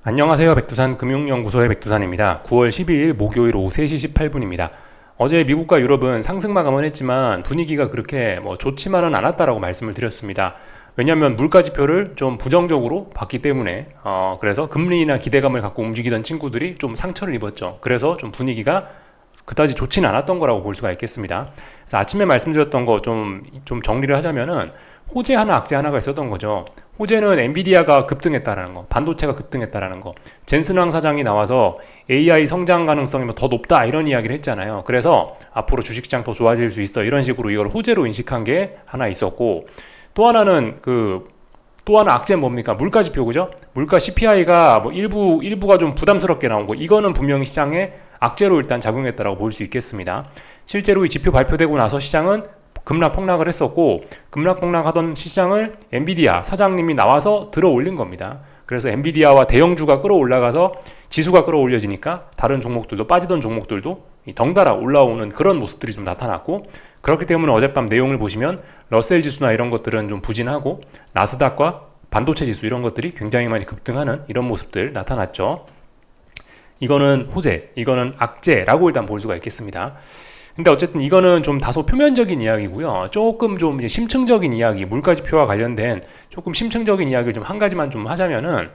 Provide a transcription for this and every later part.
안녕하세요. 백두산 금융연구소의 백두산입니다. 9월 12일 목요일 오후 3시 18분입니다. 어제 미국과 유럽은 상승 마감은 했지만 분위기가 그렇게 좋지만은 않았다라고 말씀을 드렸습니다. 왜냐하면 물가 지표를 좀 부정적으로 봤기 때문에 그래서 금리나 기대감을 갖고 움직이던 친구들이 좀 상처를 입었죠. 그래서 좀 분위기가 그다지 좋지는 않았던 거라고 볼 수가 있겠습니다. 그래서 아침에 말씀드렸던 거 좀 정리를 하자면은 호재 하나 악재 하나가 있었던 거죠. 호재는 엔비디아가 급등했다라는 거, 반도체가 급등했다라는 거. 젠슨 황 사장이 나와서 AI 성장 가능성이 더 높다 이런 이야기를 했잖아요. 그래서 앞으로 주식시장 더 좋아질 수 있어 이런 식으로 이걸 호재로 인식한 게 하나 있었고, 또 하나는 또 하나 악재는 뭡니까? 물가 지표, 그죠? 물가 CPI가 일부가 좀 부담스럽게 나온 거. 이거는 분명히 시장에 악재로 일단 작용했다라고 볼 수 있겠습니다. 실제로 이 지표 발표되고 나서 시장은 급락 폭락을 했었고, 급락 폭락하던 시장을 엔비디아 사장님이 나와서 들어 올린 겁니다. 그래서 엔비디아와 대형주가 끌어올라가서 지수가 끌어올려지니까 다른 종목들도, 빠지던 종목들도 덩달아 올라오는 그런 모습들이 좀 나타났고, 그렇기 때문에 어젯밤 내용을 보시면 러셀 지수나 이런 것들은 좀 부진하고 나스닥과 반도체 지수 이런 것들이 굉장히 많이 급등하는 이런 모습들 나타났죠. 이거는 호재, 이거는 악재라고 일단 볼 수가 있겠습니다. 근데 어쨌든 이거는 좀 다소 표면적인 이야기고요. 조금 좀 이제 심층적인 이야기, 물가지표와 관련된 조금 심층적인 이야기를 좀 한 가지만 좀 하자면은,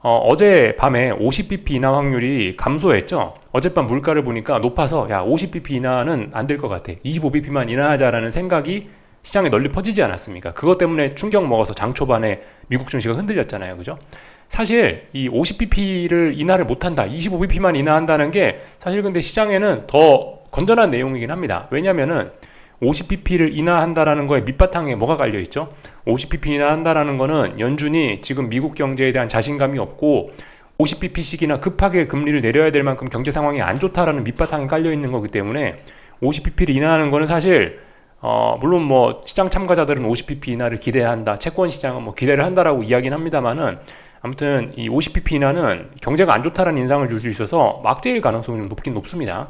어제 밤에 50bp 인하 확률이 감소했죠. 어젯밤 물가를 보니까 높아서 50bp 인하는 안 될 것 같아. 25bp만 인하하자라는 생각이 시장에 널리 퍼지지 않았습니까? 그것 때문에 충격 먹어서 장 초반에 미국 증시가 흔들렸잖아요. 그죠? 사실 이 50bp를 인하를 못한다, 25bp만 인하한다는 게 사실 근데 시장에는 더 건전한 내용이긴 합니다. 왜냐면은 50bp를 인하한다라는 거에 밑바탕에 뭐가 깔려있죠? 50bp 인하한다라는 거는 연준이 지금 미국 경제에 대한 자신감이 없고 50bp씩이나 급하게 금리를 내려야 될 만큼 경제 상황이 안 좋다라는 밑바탕에 깔려있는 거기 때문에 50bp를 인하하는 거는 사실 물론 시장 참가자들은 50bp 인하를 기대한다, 채권 시장은 기대를 한다라고 이야기는 합니다만은, 아무튼 이 50bp 인하는 경제가 안 좋다라는 인상을 줄 수 있어서 막재일 가능성이 좀 높긴 높습니다.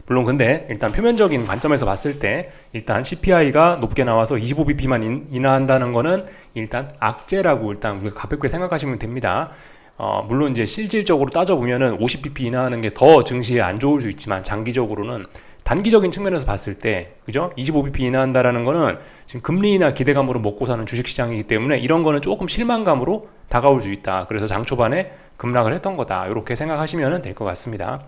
물론 근데 일단 표면적인 관점에서 봤을 때 일단 CPI가 높게 나와서 25bp만 인하한다는 거는 일단 악재라고 일단 우리가 가볍게 생각하시면 됩니다. 물론 이제 실질적으로 따져보면은 50bp 인하하는 게 더 증시에 안 좋을 수 있지만, 장기적으로는 단기적인 측면에서 봤을 때, 그죠? 25bp 인하한다라는 거는 지금 금리나 기대감으로 먹고 사는 주식시장이기 때문에 이런 거는 조금 실망감으로 다가올 수 있다. 그래서 장 초반에 급락을 했던 거다. 이렇게 생각하시면 될 것 같습니다.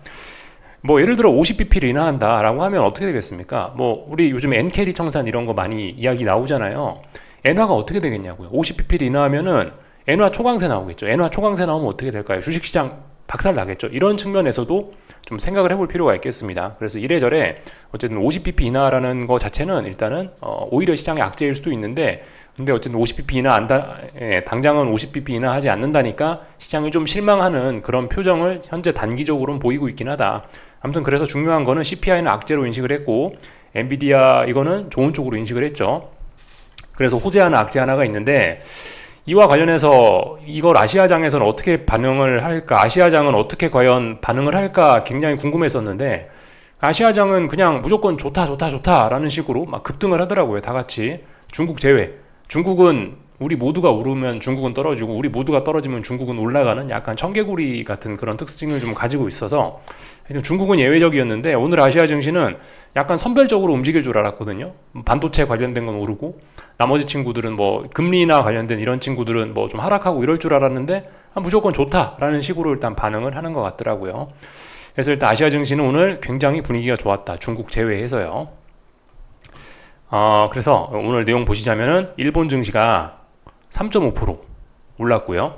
예를 들어 50bp를 인하한다라고 하면 어떻게 되겠습니까? 우리 요즘 엔캐리 청산 이런 거 많이 이야기 나오잖아요. 엔화가 어떻게 되겠냐고요. 50bp를 인하하면은 엔화 초강세 나오겠죠. 엔화 초강세 나오면 어떻게 될까요? 주식시장 박살 나겠죠. 이런 측면에서도 좀 생각을 해볼 필요가 있겠습니다. 그래서 이래저래 어쨌든 50bp 인하라는 거 자체는 일단은 오히려 시장의 악재일 수도 있는데, 근데 어쨌든 50bp 인하한다, 당장은 50bp 인하하지 않는다니까 시장이 좀 실망하는 그런 표정을 현재 단기적으로는 보이고 있긴 하다. 아무튼 그래서 중요한 거는 CPI는 악재로 인식을 했고, 엔비디아 이거는 좋은 쪽으로 인식을 했죠. 그래서 호재 하나 악재 하나가 있는데, 이와 관련해서 이걸 아시아장에서는 어떻게 반응을 할까, 아시아장은 어떻게 과연 반응을 할까 굉장히 궁금했었는데, 아시아장은 그냥 무조건 좋다 라는 식으로 막 급등을 하더라고요. 다 같이. 중국 제외. 중국은 우리 모두가 오르면 중국은 떨어지고, 우리 모두가 떨어지면 중국은 올라가는 약간 청개구리 같은 그런 특징을 좀 가지고 있어서 중국은 예외적이었는데, 오늘 아시아 증시는 약간 선별적으로 움직일 줄 알았거든요. 반도체 관련된 건 오르고 나머지 친구들은 금리나 관련된 이런 친구들은 좀 하락하고 이럴 줄 알았는데, 무조건 좋다라는 식으로 일단 반응을 하는 것 같더라고요. 그래서 일단 아시아 증시는 오늘 굉장히 분위기가 좋았다, 중국 제외해서요. 그래서 오늘 내용 보시자면은 일본 증시가 3.5% 올랐고요.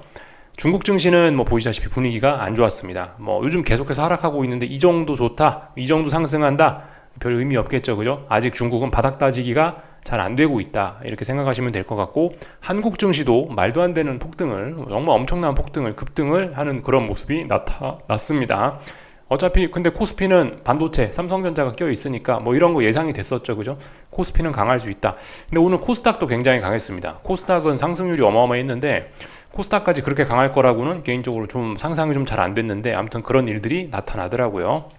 중국 증시는 보시다시피 분위기가 안 좋았습니다. 요즘 계속해서 하락하고 있는데 이 정도 좋다, 이 정도 상승한다, 별 의미 없겠죠, 그죠? 아직 중국은 바닥 따지기가 잘 안 되고 있다, 이렇게 생각하시면 될 것 같고, 한국 증시도 말도 안 되는 폭등을, 정말 엄청난 폭등을, 급등을 하는 그런 모습이 나타났습니다. 어차피 근데 코스피는 반도체, 삼성전자가 껴 있으니까 이런 거 예상이 됐었죠, 그죠? 코스피는 강할 수 있다. 근데 오늘 코스닥도 굉장히 강했습니다. 코스닥은 상승률이 어마어마했는데, 코스닥까지 그렇게 강할 거라고는 개인적으로 좀 상상이 좀 잘 안 됐는데, 아무튼 그런 일들이 나타나더라고요.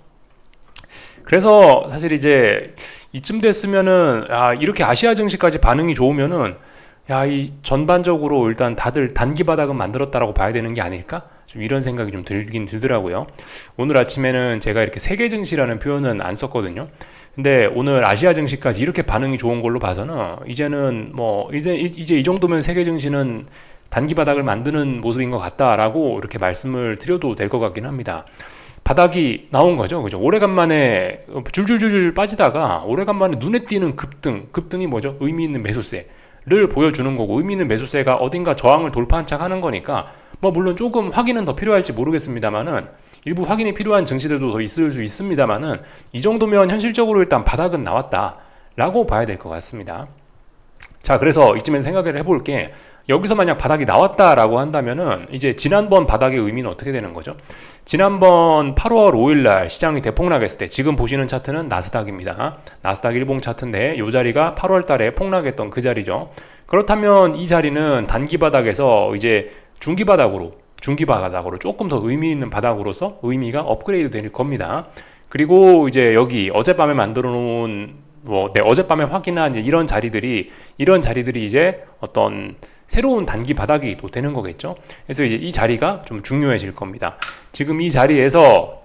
그래서 사실 이제 이쯤 됐으면은 이렇게 아시아 증시까지 반응이 좋으면은 이 전반적으로 일단 다들 단기 바닥은 만들었다라고 봐야 되는 게 아닐까 좀 이런 생각이 좀 들긴 들더라고요. 오늘 아침에는 제가 이렇게 세계 증시라는 표현은 안 썼거든요. 근데 오늘 아시아 증시까지 이렇게 반응이 좋은 걸로 봐서는 이제는 뭐 이제 이 정도면 세계 증시는 단기 바닥을 만드는 모습인 것 같다라고 이렇게 말씀을 드려도 될 것 같긴 합니다. 바닥이 나온 거죠. 그죠? 오래간만에 줄줄줄줄 빠지다가 오래간만에 눈에 띄는 급등이 뭐죠? 의미 있는 매수세를 보여주는 거고, 의미 있는 매수세가 어딘가 저항을 돌파한 척 하는 거니까 뭐 물론 조금 확인은 더 필요할지 모르겠습니다만은, 일부 확인이 필요한 증시들도 더 있을 수 있습니다만은, 이 정도면 현실적으로 일단 바닥은 나왔다라고 봐야 될 것 같습니다. 자, 그래서 이쯤에서 생각을 해볼 게, 여기서 만약 바닥이 나왔다라고 한다면은 이제 지난번 바닥의 의미는 어떻게 되는 거죠? 지난번 8월 5일날 시장이 대폭락했을 때, 지금 보시는 차트는 나스닥입니다. 나스닥 일봉 차트인데 이 자리가 8월 달에 폭락했던 그 자리죠. 그렇다면 이 자리는 단기 바닥에서 이제 중기 바닥으로 조금 더 의미 있는 바닥으로서 의미가 업그레이드 될 겁니다. 그리고 이제 여기 어젯밤에 만들어 놓은 어젯밤에 확인한 이런 자리들이 이제 어떤 새로운 단기 바닥이 또 되는 거겠죠. 그래서 이제 이 자리가 좀 중요해질 겁니다. 지금 이 자리에서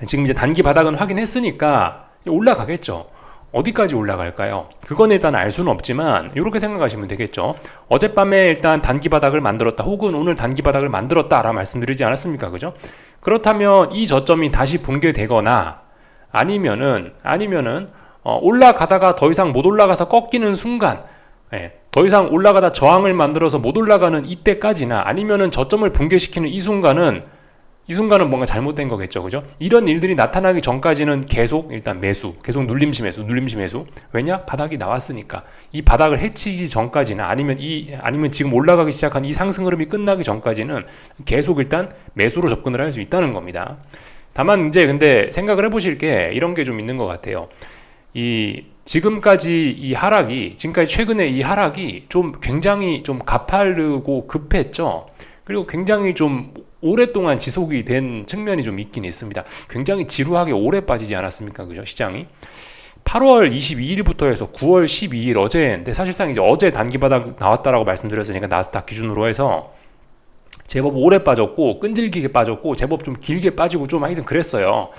지금 이제 단기 바닥은 확인했으니까 올라가겠죠. 어디까지 올라갈까요? 그건 일단 알 수는 없지만 이렇게 생각하시면 되겠죠. 어젯밤에 일단 단기 바닥을 만들었다, 혹은 오늘 단기 바닥을 만들었다라고 말씀드리지 않았습니까? 그죠? 그렇다면 이 저점이 다시 붕괴되거나 아니면은 올라가다가 더 이상 못 올라가서 꺾이는 순간, 더 이상 올라가다 저항을 만들어서 못 올라가는 이때까지나, 아니면은 저점을 붕괴시키는 이 순간은 뭔가 잘못된 거겠죠. 그죠? 이런 일들이 나타나기 전까지는 계속 일단 계속 눌림시 매수. 왜냐? 바닥이 나왔으니까. 이 바닥을 해치기 전까지나, 아니면 지금 올라가기 시작한 이 상승 흐름이 끝나기 전까지는 계속 일단 매수로 접근을 할 수 있다는 겁니다. 다만 이제 근데 생각을 해보실 게 이런 게 좀 있는 것 같아요. 지금까지 최근에 이 하락이 좀 굉장히 좀 가파르고 급했죠. 그리고 굉장히 좀 오랫동안 지속이 된 측면이 좀 있긴 있습니다. 굉장히 지루하게 오래 빠지지 않았습니까? 그죠? 시장이 8월 22일부터 해서 9월 12일 어제인데, 사실상 이제 어제 단기 바닥 나왔다라고 말씀드렸으니까 나스닥 기준으로 해서 제법 오래 빠졌고, 끈질기게 빠졌고, 제법 좀 길게 빠지고 좀 하여튼 그랬어요.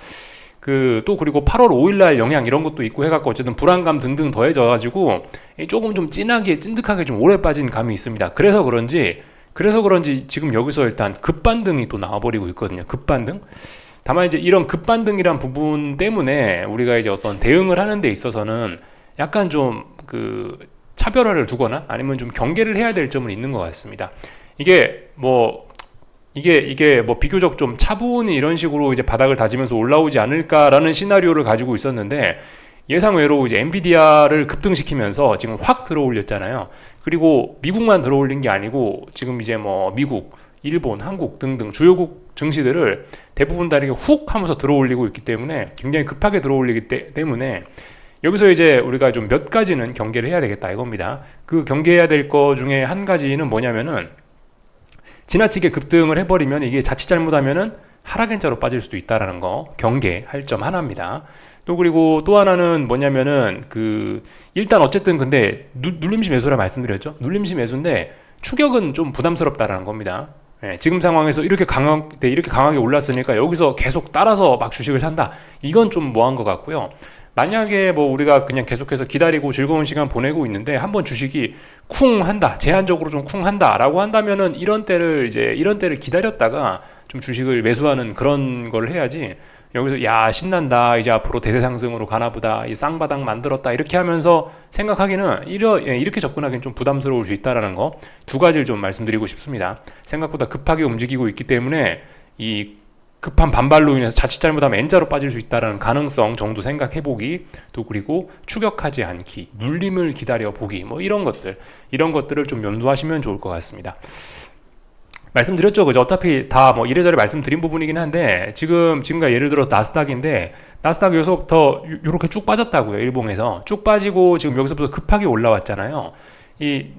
그리고 8월 5일날 영향 이런 것도 있고 해갖고 어쨌든 불안감 등등 더해져가지고 조금 좀 찐득하게 좀 오래 빠진 감이 있습니다. 그래서 그런지 지금 여기서 일단 급반등이 또 나와버리고 있거든요. 급반등. 다만 이제 이런 급반등이란 부분 때문에 우리가 이제 어떤 대응을 하는 데 있어서는 약간 좀 차별화를 두거나 아니면 좀 경계를 해야 될 점은 있는 것 같습니다. 이게 비교적 좀 차분히 이런 식으로 이제 바닥을 다지면서 올라오지 않을까라는 시나리오를 가지고 있었는데, 예상외로 이제 엔비디아를 급등시키면서 지금 확 들어올렸잖아요. 그리고 미국만 들어올린 게 아니고 지금 이제 미국, 일본, 한국 등등 주요국 증시들을 대부분 다 이렇게 훅 하면서 들어올리고 있기 때문에, 굉장히 급하게 들어올리기 때문에 여기서 이제 우리가 좀 몇 가지는 경계를 해야 되겠다 이겁니다. 그 경계해야 될 거 중에 한 가지는 뭐냐면은, 지나치게 급등을 해버리면 이게 자칫 잘못하면은 하락행차로 빠질 수도 있다라는 거 경계할 점 하나입니다. 그리고 또 하나는 뭐냐면은 일단 어쨌든 근데 눌림시 매수라 말씀드렸죠. 눌림시 매수인데 추격은 좀 부담스럽다라는 겁니다. 지금 상황에서 이렇게 강하게 올랐으니까 여기서 계속 따라서 막 주식을 산다, 이건 좀 뭐한 것 같고요. 만약에 우리가 그냥 계속해서 기다리고 즐거운 시간 보내고 있는데 한번 주식이 쿵 한다, 제한적으로 좀 쿵 한다 라고 한다면은 이런 때를 기다렸다가 좀 주식을 매수하는 그런 걸 해야지, 여기서 야 신난다, 이제 앞으로 대세 상승으로 가나보다, 이 쌍바닥 만들었다 이렇게 하면서 생각하기는 이렇게 접근하기는 좀 부담스러울 수 있다라는 거 두 가지를 좀 말씀드리고 싶습니다. 생각보다 급하게 움직이고 있기 때문에 이 급한 반발로 인해서 자칫 잘못하면 N자로 빠질 수 있다는 가능성 정도 생각해보기, 또 그리고 추격하지 않기, 눌림을 기다려보기, 이런 것들을 좀 염두하시면 좋을 것 같습니다. 말씀드렸죠. 그죠? 어차피 다 이래저래 말씀드린 부분이긴 한데, 지금가 예를 들어서 나스닥인데, 나스닥 여기서부터 이렇게 쭉 빠졌다고요. 일봉에서 쭉 빠지고 지금 여기서부터 급하게 올라왔잖아요.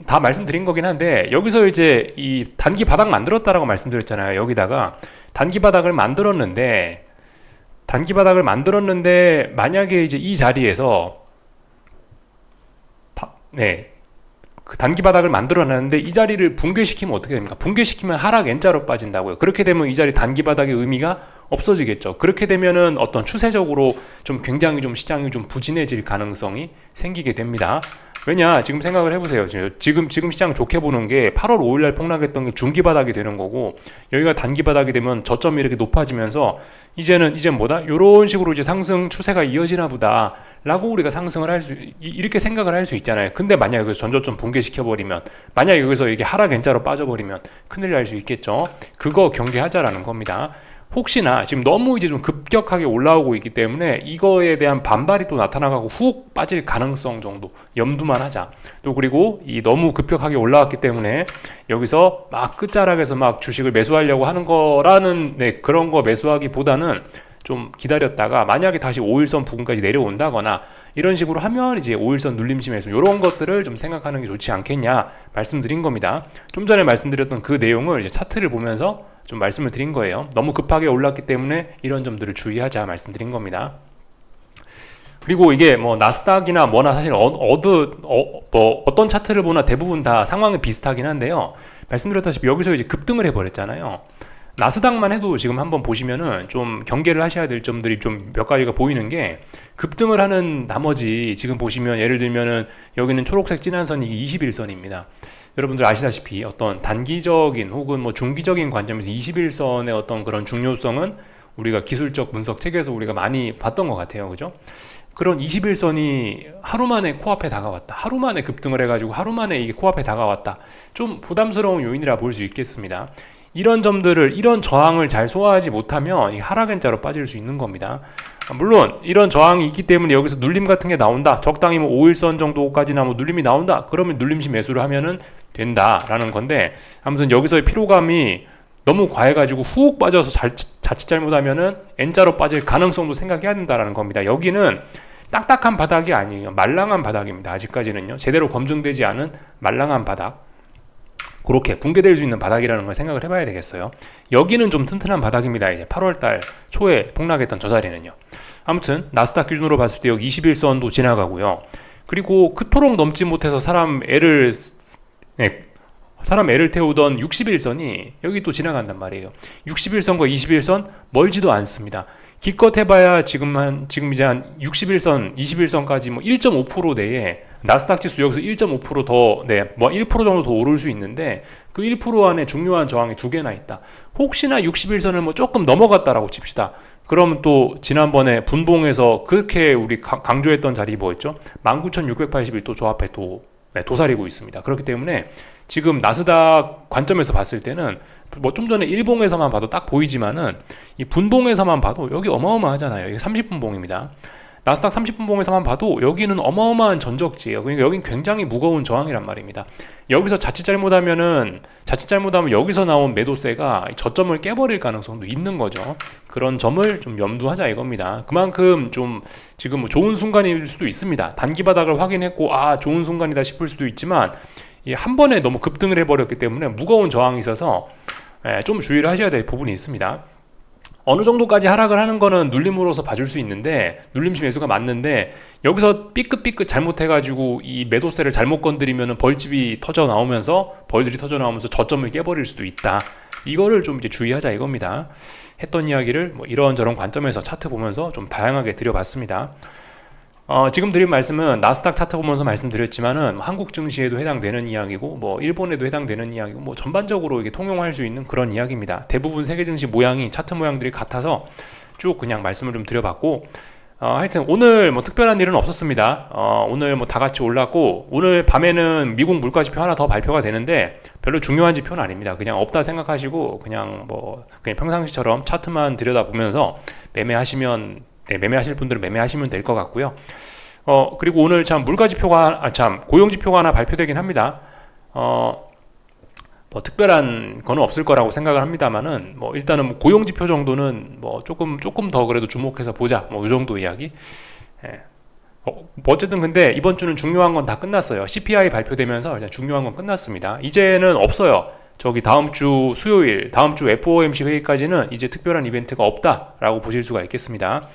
다 말씀드린 거긴 한데, 여기서 이제 이 단기 바닥 만들었다라고 말씀드렸잖아요. 여기다가 단기 바닥을 만들었는데 만약에 이제 이 자리에서 그 단기 바닥을 만들어놨는데 이 자리를 붕괴시키면 어떻게 됩니까? 붕괴시키면 하락 N자로 빠진다고요. 그렇게 되면 이 자리 단기 바닥의 의미가 없어지겠죠. 그렇게 되면은 어떤 추세적으로 좀 굉장히 좀 시장이 좀 부진해질 가능성이 생기게 됩니다. 왜냐, 지금 생각을 해보세요. 지금 시장 좋게 보는 게 8월 5일날 폭락했던 게 중기 바닥이 되는 거고, 여기가 단기 바닥이 되면 저점이 이렇게 높아지면서 이제는 뭐다? 요런 식으로 이제 상승 추세가 이어지나 보다 라고 우리가 상승을 이렇게 생각을 할 수 있잖아요. 근데 만약 여기서 전저점 붕괴시켜버리면, 만약 여기서 이게 하락 N자로 빠져버리면 큰일 날 수 있겠죠. 그거 경계하자라는 겁니다. 혹시나 지금 너무 이제 좀 급격하게 올라오고 있기 때문에 이거에 대한 반발이 또 나타나고 훅 빠질 가능성 정도 염두만 하자. 또 그리고 이 너무 급격하게 올라왔기 때문에 여기서 막 끝자락에서 막 주식을 매수하려고 하는 거라는 그런 거 매수하기보다는 좀 기다렸다가 만약에 다시 5일선 부근까지 내려온다거나 이런 식으로 하면 이제 5일선 눌림시 매수 이런 것들을 좀 생각하는 게 좋지 않겠냐 말씀드린 겁니다. 좀 전에 말씀드렸던 그 내용을 이제 차트를 보면서 좀 말씀을 드린 거예요. 너무 급하게 올랐기 때문에 이런 점들을 주의하자 말씀드린 겁니다. 그리고 이게 뭐 나스닥이나 뭐나 사실 어떤 차트를 보나 대부분 다 상황은 비슷하긴 한데요. 말씀드렸다시피 여기서 이제 급등을 해버렸잖아요. 나스닥만 해도 지금 한번 보시면은 좀 경계를 하셔야 될 점들이 좀 몇 가지가 보이는 게, 급등을 하는 나머지 지금 보시면 예를 들면은 여기는 초록색 진한 선이 21선입니다. 여러분들 아시다시피 어떤 단기적인 혹은 뭐 중기적인 관점에서 21선의 어떤 그런 중요성은 우리가 기술적 분석 책에서 우리가 많이 봤던 것 같아요. 그죠? 그런 21선이 하루 만에 코앞에 다가왔다. 하루 만에 급등을 해가지고 하루 만에 이게 코앞에 다가왔다. 좀 부담스러운 요인이라 볼 수 있겠습니다. 이런 점들을, 이런 저항을 잘 소화하지 못하면 이 하락 N자로 빠질 수 있는 겁니다. 물론 이런 저항이 있기 때문에 여기서 눌림 같은 게 나온다. 적당히 뭐 5일선 정도까지나 뭐 눌림이 나온다. 그러면 눌림시 매수를 하면은 된다라는 건데, 아무튼 여기서의 피로감이 너무 과해가지고 훅 빠져서 자칫 잘못하면은 N자로 빠질 가능성도 생각해야 된다라는 겁니다. 여기는 딱딱한 바닥이 아니에요. 말랑한 바닥입니다. 아직까지는요. 제대로 검증되지 않은 말랑한 바닥. 그렇게 붕괴될 수 있는 바닥이라는 걸 생각을 해봐야 되겠어요. 여기는 좀 튼튼한 바닥입니다. 이제 8월달 초에 폭락했던 저 자리는요. 아무튼 나스닥 기준으로 봤을 때 여기 21선도 지나가고요. 그리고 그토록 넘지 못해서 사람 애를 태우던 61선이 여기 또 지나간단 말이에요. 61선과 21선 멀지도 않습니다. 기껏 해봐야 지금 이제 한 61선, 21선까지 뭐 1.5% 내에 나스닥 지수 여기서 1.5% 더, 뭐 1% 정도 더 오를 수 있는데 그 1% 안에 중요한 저항이 두 개나 있다. 혹시나 61선을 뭐 조금 넘어갔다라고 칩시다. 그러면 또 지난번에 분봉에서 그렇게 우리 강조했던 자리 뭐였죠? 19,681 또 저 앞에 도사리고 있습니다. 그렇기 때문에 지금 나스닥 관점에서 봤을 때는 뭐 좀 전에 일봉에서만 봐도 딱 보이지만은 이 분봉에서만 봐도 여기 어마어마하잖아요. 이게 30분봉입니다. 나스닥 30분봉에서만 봐도 여기는 어마어마한 전적지예요. 그러니까 여긴 굉장히 무거운 저항이란 말입니다. 여기서 자칫 잘못하면 여기서 나온 매도세가 저점을 깨버릴 가능성도 있는 거죠. 그런 점을 좀 염두하자 이겁니다. 그만큼 좀 지금 뭐 좋은 순간일 수도 있습니다. 단기 바닥을 확인했고 좋은 순간이다 싶을 수도 있지만 한 번에 너무 급등을 해버렸기 때문에 무거운 저항이 있어서 좀 주의를 하셔야 될 부분이 있습니다. 어느 정도까지 하락을 하는 거는 눌림으로서 봐줄 수 있는데, 눌림시 매수가 맞는데 여기서 삐끗삐끗 잘못해가지고 이 매도세를 잘못 건드리면 벌들이 터져 나오면서 저점을 깨버릴 수도 있다. 이거를 좀 이제 주의하자 이겁니다. 했던 이야기를 뭐 이런저런 관점에서 차트 보면서 좀 다양하게 드려봤습니다. 지금 드린 말씀은 나스닥 차트 보면서 말씀드렸지만은 한국 증시에도 해당되는 이야기고 뭐 일본에도 해당되는 이야기고 뭐 전반적으로 이게 통용할 수 있는 그런 이야기입니다. 대부분 세계 증시 모양이 차트 모양들이 같아서 쭉 그냥 말씀을 좀 드려봤고, 하여튼 오늘 뭐 특별한 일은 없었습니다. 오늘 뭐 다 같이 올랐고, 오늘 밤에는 미국 물가 지표 하나 더 발표가 되는데 별로 중요한 지표는 아닙니다. 그냥 없다 생각하시고 그냥 평상시처럼 차트만 들여다보면서 매매하실 분들은 매매하시면 될 것 같고요. 그리고 오늘 참 고용지표가 하나 발표되긴 합니다. 뭐 특별한 거는 없을 거라고 생각을 합니다만은 뭐 일단은 뭐 고용지표 정도는 뭐 조금 더 그래도 주목해서 보자. 뭐 이 정도 이야기. 뭐 어쨌든 근데 이번 주는 중요한 건 다 끝났어요. CPI 발표되면서 일단 중요한 건 끝났습니다. 이제는 없어요. 다음 주 수요일, 다음 주 FOMC 회의까지는 이제 특별한 이벤트가 없다라고 보실 수가 있겠습니다.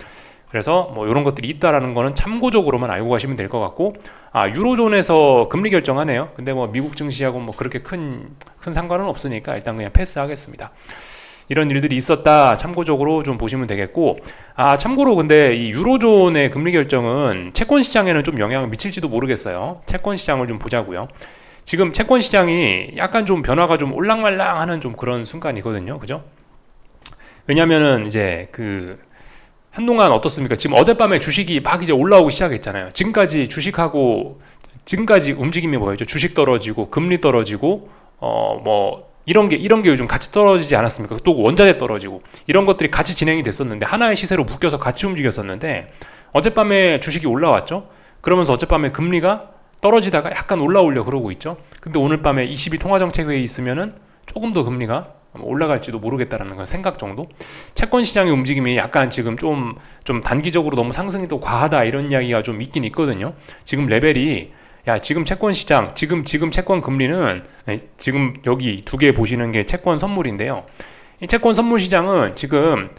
그래서 뭐 이런 것들이 있다라는 거는 참고적으로만 알고 가시면 될 것 같고, 유로존에서 금리 결정하네요. 근데 뭐 미국 증시하고 뭐 그렇게 큰 상관은 없으니까 일단 그냥 패스하겠습니다. 이런 일들이 있었다, 참고적으로 좀 보시면 되겠고, 참고로 근데 이 유로존의 금리 결정은 채권 시장에는 좀 영향을 미칠지도 모르겠어요. 채권 시장을 좀 보자고요. 지금 채권 시장이 약간 좀 변화가 좀 올랑말랑하는 좀 그런 순간이거든요. 그죠? 왜냐면은 이제 한동안 어떻습니까? 지금 어젯밤에 주식이 막 이제 올라오기 시작했잖아요. 지금까지 움직임이 뭐였죠? 주식 떨어지고, 금리 떨어지고, 이런 게 요즘 같이 떨어지지 않았습니까? 또 원자재 떨어지고, 이런 것들이 같이 진행이 됐었는데, 하나의 시세로 묶여서 같이 움직였었는데, 어젯밤에 주식이 올라왔죠? 그러면서 어젯밤에 금리가 떨어지다가 약간 올라오려 그러고 있죠? 근데 오늘 밤에 22 통화정책회의 있으면은 조금 더 금리가 올라갈지도 모르겠다라는 건 생각 정도. 채권 시장의 움직임이 약간 지금 좀 단기적으로 너무 상승이 또 과하다, 이런 이야기가 좀 있긴 있거든요. 지금 레벨이, 지금 채권 시장, 지금 채권 금리는, 지금 여기 두 개 보시는 게 채권 선물인데요. 이 채권 선물 시장은 지금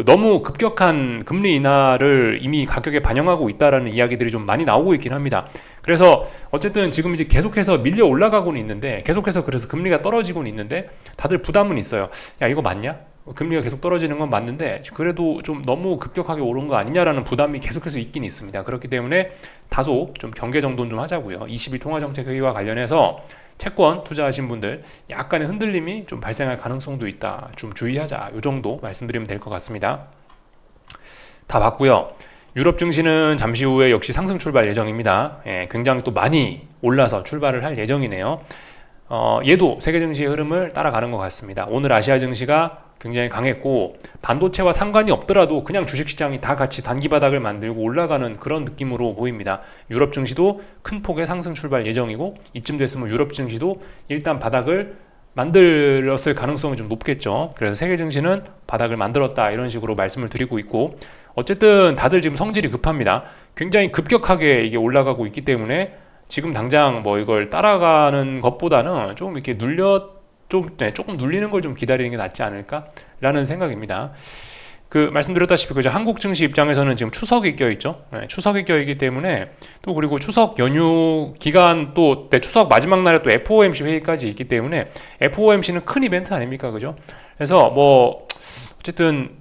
너무 급격한 금리 인하를 이미 가격에 반영하고 있다라는 이야기들이 좀 많이 나오고 있긴 합니다. 그래서 어쨌든 지금 이제 계속해서 밀려 올라가고는 있는데, 계속해서 그래서 금리가 떨어지고는 있는데, 다들 부담은 있어요. 이거 맞냐? 금리가 계속 떨어지는 건 맞는데 그래도 좀 너무 급격하게 오른 거 아니냐라는 부담이 계속해서 있긴 있습니다. 그렇기 때문에 다소 좀 경계 정도는 좀 하자고요. 22 통화정책회의와 관련해서 채권 투자하신 분들 약간의 흔들림이 좀 발생할 가능성도 있다, 좀 주의하자, 이 정도 말씀드리면 될 것 같습니다. 다 봤고요. 유럽 증시는 잠시 후에 역시 상승 출발 예정입니다. 굉장히 또 많이 올라서 출발을 할 예정이네요. 얘도 세계 증시의 흐름을 따라가는 것 같습니다. 오늘 아시아 증시가 굉장히 강했고, 반도체와 상관이 없더라도 그냥 주식시장이 다 같이 단기 바닥을 만들고 올라가는 그런 느낌으로 보입니다. 유럽 증시도 큰 폭의 상승 출발 예정이고, 이쯤 됐으면 유럽 증시도 일단 바닥을 만들었을 가능성이 좀 높겠죠. 그래서 세계 증시는 바닥을 만들었다, 이런 식으로 말씀을 드리고 있고, 어쨌든 다들 지금 성질이 급합니다. 굉장히 급격하게 이게 올라가고 있기 때문에 지금 당장 뭐 이걸 따라가는 것보다는 좀 이렇게 조금 눌리는 걸 좀 기다리는 게 낫지 않을까라는 생각입니다. 말씀드렸다시피 그죠, 한국 증시 입장에서는 지금 추석이 껴있죠. 추석이 껴있기 때문에, 또 그리고 추석 연휴 기간, 또 추석 마지막 날에 또 FOMC 회의까지 있기 때문에, FOMC는 큰 이벤트 아닙니까, 그죠? 그래서 뭐 어쨌든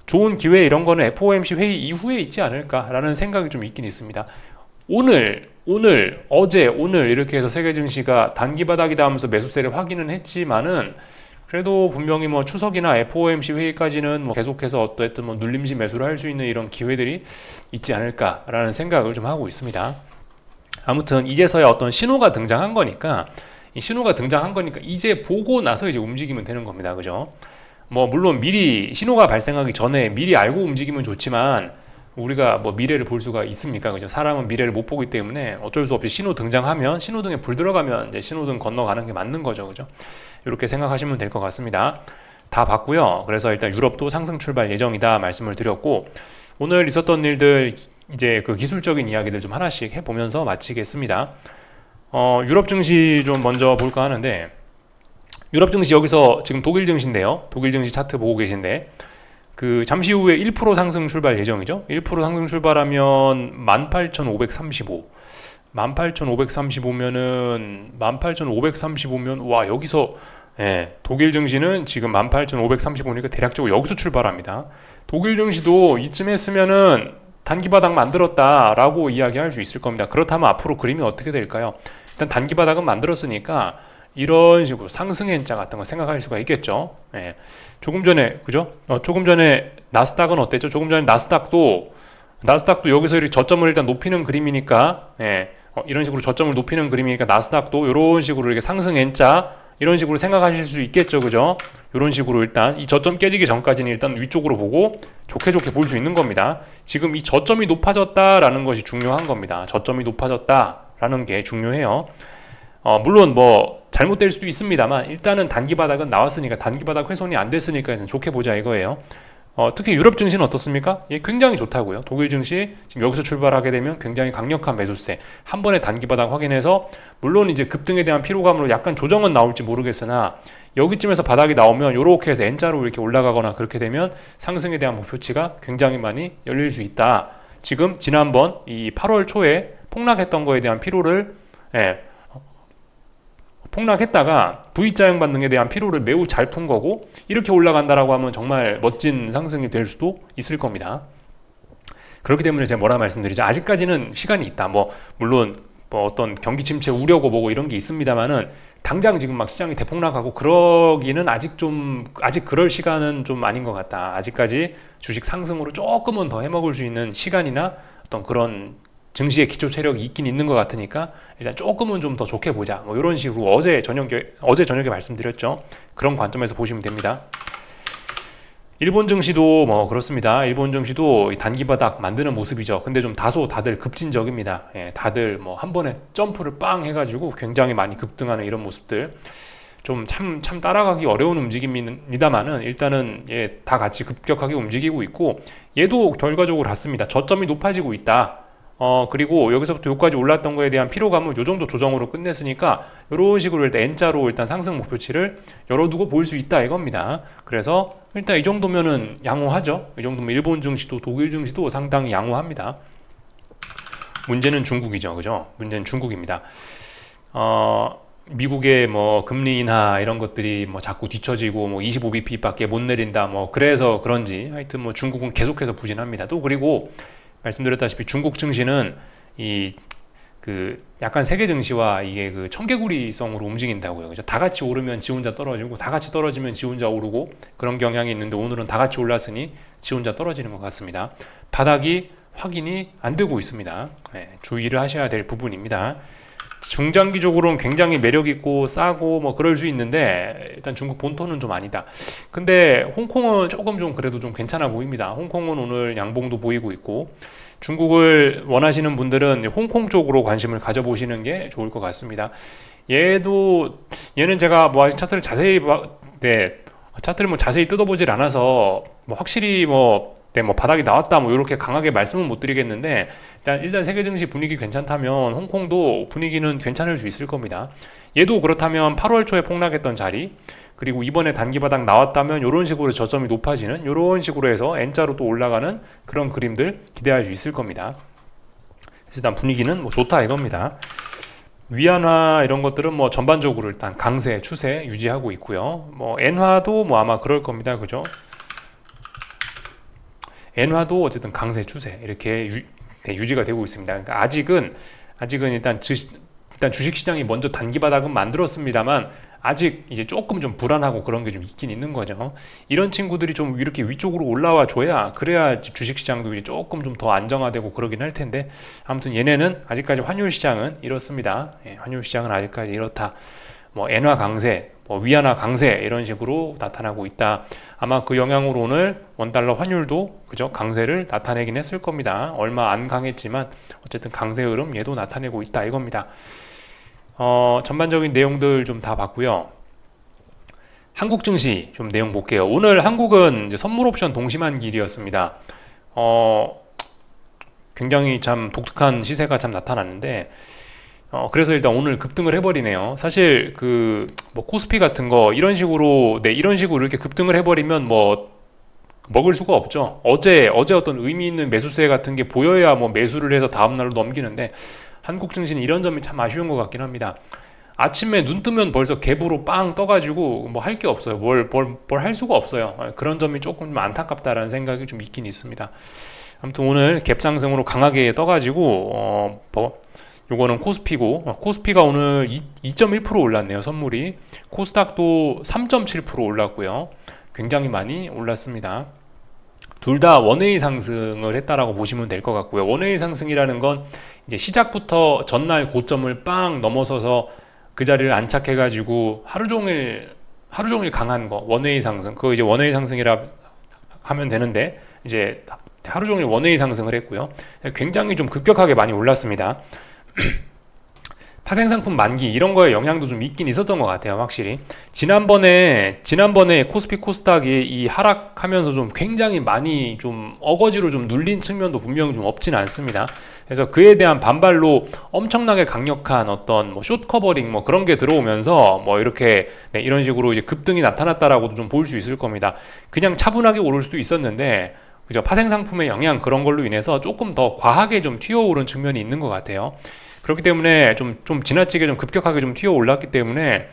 좋은 기회, 이런 거는 FOMC 회의 이후에 있지 않을까라는 생각이 좀 있긴 있습니다. 어제 오늘 이렇게 해서 세계 증시가 단기 바닥이다 하면서 매수세를 확인은 했지만은, 그래도 분명히 뭐 추석이나 FOMC 회의까지는 뭐 계속해서 어떠했든 뭐 눌림시 매수를 할 수 있는 이런 기회들이 있지 않을까라는 생각을 좀 하고 있습니다. 아무튼 이제서야 어떤 신호가 등장한 거니까, 이제 보고 나서 이제 움직이면 되는 겁니다. 그죠? 뭐 물론 미리 신호가 발생하기 전에 미리 알고 움직이면 좋지만, 우리가 뭐 미래를 볼 수가 있습니까? 그죠? 사람은 미래를 못 보기 때문에 어쩔 수 없이 신호 등장하면, 신호등에 불 들어가면 이제 신호등 건너가는 게 맞는 거죠. 그죠? 이렇게 생각하시면 될 것 같습니다. 다 봤고요. 그래서 일단 유럽도 상승 출발 예정이다 말씀을 드렸고, 오늘 있었던 일들 이제 기술적인 이야기들 좀 하나씩 해보면서 마치겠습니다. 유럽 증시 좀 먼저 볼까 하는데, 유럽 증시 여기서 지금 독일 증시인데요. 독일 증시 차트 보고 계신데, 잠시 후에 1% 상승 출발 예정이죠. 1% 상승 출발하면 18,535면은 와, 여기서 독일 증시는 지금 18,535니까 대략적으로 여기서 출발합니다. 독일 증시도 이쯤 했으면은 단기 바닥 만들었다라고 이야기할 수 있을 겁니다. 그렇다면 앞으로 그림이 어떻게 될까요? 일단 단기 바닥은 만들었으니까 이런 식으로 상승의 N자 같은 거 생각할 수가 있겠죠. 조금 전에 나스닥은 어땠죠? 조금 전에 나스닥도 여기서 이렇게 저점을 일단 높이는 그림이니까, 이런 식으로 저점을 높이는 그림이니까 나스닥도 이런 식으로 이렇게 상승 N자, 이런 식으로 생각하실 수 있겠죠. 그죠? 이런 식으로 일단 이 저점 깨지기 전까지는 일단 위쪽으로 보고 좋게 볼 수 있는 겁니다. 지금 이 저점이 높아졌다라는 것이 중요한 겁니다. 저점이 높아졌다라는 게 중요해요. 물론 뭐 잘못될 수도 있습니다만, 일단은 단기 바닥은 나왔으니까, 단기 바닥 훼손이 안 됐으니까 좋게 보자 이거예요. 특히 유럽 증시는 어떻습니까? 굉장히 좋다고요. 독일 증시 지금 여기서 출발하게 되면 굉장히 강력한 매수세, 한 번에 단기 바닥 확인해서, 물론 이제 급등에 대한 피로감으로 약간 조정은 나올지 모르겠으나 여기쯤에서 바닥이 나오면 이렇게 해서 N자로 이렇게 올라가거나 그렇게 되면 상승에 대한 목표치가 굉장히 많이 열릴 수 있다. 지금 지난번 이 8월 초에 폭락했던 거에 대한 피로를 폭락했다가 V자형 반등에 대한 피로를 매우 잘 푼 거고, 이렇게 올라간다라고 하면 정말 멋진 상승이 될 수도 있을 겁니다. 그렇기 때문에 제가 뭐라 말씀드리죠. 아직까지는 시간이 있다. 물론 어떤 경기 침체 우려고 뭐고 이런 게 있습니다만은 당장 지금 막 시장이 대폭락하고 그러기는 아직 그럴 시간은 좀 아닌 것 같다. 아직까지 주식 상승으로 조금은 더 해먹을 수 있는 시간이나 어떤 그런 증시의 기초 체력이 있긴 있는 것 같으니까 일단 조금은 좀 더 좋게 보자. 이런 식으로 어제 저녁에 말씀드렸죠. 그런 관점에서 보시면 됩니다. 일본 증시도 그렇습니다. 일본 증시도 단기 바닥 만드는 모습이죠. 근데 좀 다소 다들 급진적입니다. 다들 한 번에 점프를 빵 해가지고 굉장히 많이 급등하는 이런 모습들, 좀 참 따라가기 어려운 움직임입니다만은 일단은 다 같이 급격하게 움직이고 있고, 얘도 결과적으로 같습니다. 저점이 높아지고 있다. 그리고 여기서부터 여기까지 올랐던 거에 대한 피로감을 요 정도 조정으로 끝냈으니까 이런 식으로 일단 N자로 일단 상승 목표치를 열어두고 볼 수 있다 이겁니다. 그래서 일단 이 정도면은 양호하죠. 이 정도면 일본 증시도 독일 증시도 상당히 양호합니다. 문제는 중국이죠. 그죠? 문제는 중국입니다. 미국의 금리 인하 이런 것들이 자꾸 뒤처지고 25bp밖에 못 내린다 그래서 그런지 하여튼 중국은 계속해서 부진합니다. 또 그리고 말씀드렸다시피 중국 증시는 약간 세계 증시와 이게 청개구리성으로 움직인다고요. 그죠? 다 같이 오르면 지 혼자 떨어지고, 다 같이 떨어지면 지 혼자 오르고, 그런 경향이 있는데 오늘은 다 같이 올랐으니 지 혼자 떨어지는 것 같습니다. 바닥이 확인이 안 되고 있습니다. 주의를 하셔야 될 부분입니다. 중장기적으로는 굉장히 매력있고 싸고 그럴 수 있는데 일단 중국 본토는 좀 아니다. 근데 홍콩은 조금 좀 그래도 좀 괜찮아 보입니다. 홍콩은 오늘 양봉도 보이고 있고, 중국을 원하시는 분들은 홍콩 쪽으로 관심을 가져보시는 게 좋을 것 같습니다. 얘는 제가 아직 차트를 자세히 뜯어보질 않아서 확실히 바닥이 나왔다 이렇게 강하게 말씀은 못 드리겠는데, 일단 세계 증시 분위기 괜찮다면 홍콩도 분위기는 괜찮을 수 있을 겁니다. 얘도 그렇다면 8월 초에 폭락했던 자리, 그리고 이번에 단기 바닥 나왔다면 이런 식으로 저점이 높아지는, 이런 식으로 해서 N자로 또 올라가는 그런 그림들 기대할 수 있을 겁니다. 그래서 일단 분위기는 좋다 이겁니다. 위안화 이런 것들은 전반적으로 일단 강세 추세 유지하고 있고요. 엔화도 아마 그럴 겁니다. 그죠? 엔화도 어쨌든 강세 추세 이렇게 유지가 되고 있습니다. 그러니까 아직은 일단 주식시장이 먼저 단기 바닥은 만들었습니다만 아직 이제 조금 좀 불안하고 그런 게 좀 있긴 있는 거죠. 이런 친구들이 좀 이렇게 위쪽으로 올라와 줘야, 그래야 주식시장도 이제 조금 좀 더 안정화되고 그러긴 할 텐데, 아무튼 얘네는 아직까지 환율시장은 이렇습니다. 환율시장은 아직까지 이렇다. 엔화 강세, 위안화 강세 이런 식으로 나타나고 있다. 아마 그 영향으로 오늘 원달러 환율도 그죠? 강세를 나타내긴 했을 겁니다. 얼마 안 강했지만 어쨌든 강세 흐름 얘도 나타내고 있다 이겁니다. 전반적인 내용들 좀 다 봤고요. 한국 증시 좀 내용 볼게요. 오늘 한국은 이제 선물 옵션 동시만길이었습니다. 굉장히 참 독특한 시세가 참 나타났는데, 그래서 일단 오늘 급등을 해버리네요. 사실 코스피 같은 거 이런 식으로 이렇게 급등을 해버리면 먹을 수가 없죠. 어제 어떤 의미 있는 매수세 같은 게 보여야 매수를 해서 다음날로 넘기는데, 한국 증시는 이런 점이 참 아쉬운 것 같긴 합니다. 아침에 눈 뜨면 벌써 갭으로 빵 떠가지고 할 게 없어요. 뭘 할 수가 없어요. 그런 점이 조금 안타깝다라는 생각이 좀 있긴 있습니다. 아무튼 오늘 갭 상승으로 강하게 떠가지고 요거는 코스피고, 코스피가 오늘 2.1% 올랐네요. 선물이. 코스닥도 3.7% 올랐고요. 굉장히 많이 올랐습니다. 둘 다 원웨이 상승을 했다라고 보시면 될 것 같고요. 원웨이 상승이라는 건 이제 시작부터 전날 고점을 빵 넘어서서 그 자리를 안착해가지고 하루 종일 강한 거, 원웨이 상승. 그거 이제 원웨이 상승이라 하면 되는데, 이제 하루 종일 원웨이 상승을 했고요. 굉장히 좀 급격하게 많이 올랐습니다. 파생상품 만기 이런 거에 영향도 좀 있긴 있었던 것 같아요. 확실히 지난번에 코스피 코스닥이 이 하락하면서 좀 굉장히 많이 좀 어거지로 좀 눌린 측면도 분명히 좀 없지는 않습니다. 그래서 그에 대한 반발로 엄청나게 강력한 어떤 뭐 숏 커버링 뭐 그런 게 들어오면서 뭐 이렇게 네, 이런 식으로 이제 급등이 나타났다라고도 좀 볼 수 있을 겁니다. 그냥 차분하게 오를 수도 있었는데 그죠? 파생상품의 영향 그런 걸로 인해서 조금 더 과하게 좀 튀어오른 측면이 있는 것 같아요. 그렇기 때문에 좀 지나치게 좀 급격하게 좀 튀어 올랐기 때문에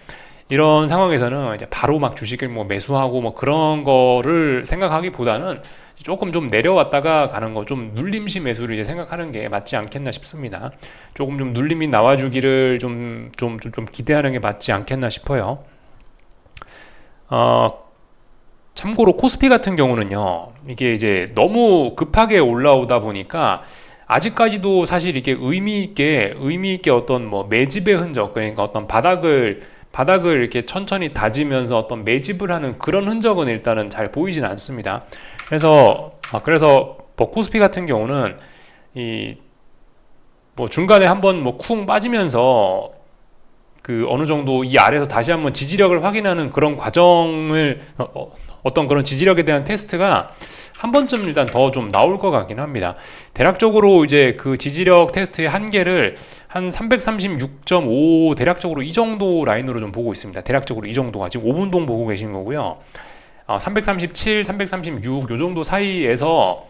이런 상황에서는 이제 바로 막 주식을 뭐 매수하고 뭐 그런 거를 생각하기보다는 조금 좀 내려왔다가 가는 거 좀 눌림시 매수를 이제 생각하는 게 맞지 않겠나 싶습니다. 조금 좀 눌림이 나와주기를 좀 기대하는 게 맞지 않겠나 싶어요. 참고로 코스피 같은 경우는요, 이게 이제 너무 급하게 올라오다 보니까 아직까지도 사실 이게 의미 있게 어떤 뭐 매집의 흔적, 그러니까 어떤 바닥을 이렇게 천천히 다지면서 어떤 매집을 하는 그런 흔적은 일단은 잘 보이진 않습니다. 그래서 뭐 코스피 같은 경우는 이 뭐 중간에 한번 뭐 쿵 빠지면서 그 어느 정도 이 아래에서 다시 한번 지지력을 확인하는 그런 과정을 어떤 그런 지지력에 대한 테스트가 한 번쯤 일단 더 좀 나올 것 같긴 합니다. 대략적으로 이제 그 지지력 테스트의 한계를 한 336.5 대략적으로 이 정도 라인으로 좀 보고 있습니다. 대략적으로 이 정도가 지금 5분동 보고 계신 거고요. 337, 336 요 정도 사이에서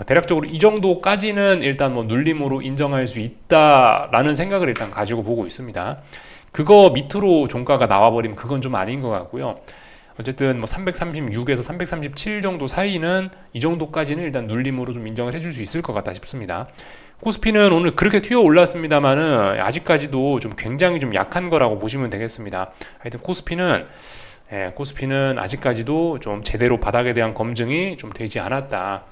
대략적으로 이 정도까지는 일단 뭐 눌림으로 인정할 수 있다라는 생각을 일단 가지고 보고 있습니다. 그거 밑으로 종가가 나와버리면 그건 좀 아닌 것 같고요. 어쨌든 뭐 336에서 337 정도 사이는 이 정도까지는 일단 눌림으로 좀 인정을 해줄 수 있을 것 같다 싶습니다. 코스피는 오늘 그렇게 튀어 올랐습니다만은 아직까지도 좀 굉장히 좀 약한 거라고 보시면 되겠습니다. 하여튼 코스피는 아직까지도 좀 제대로 바닥에 대한 검증이 좀 되지 않았다.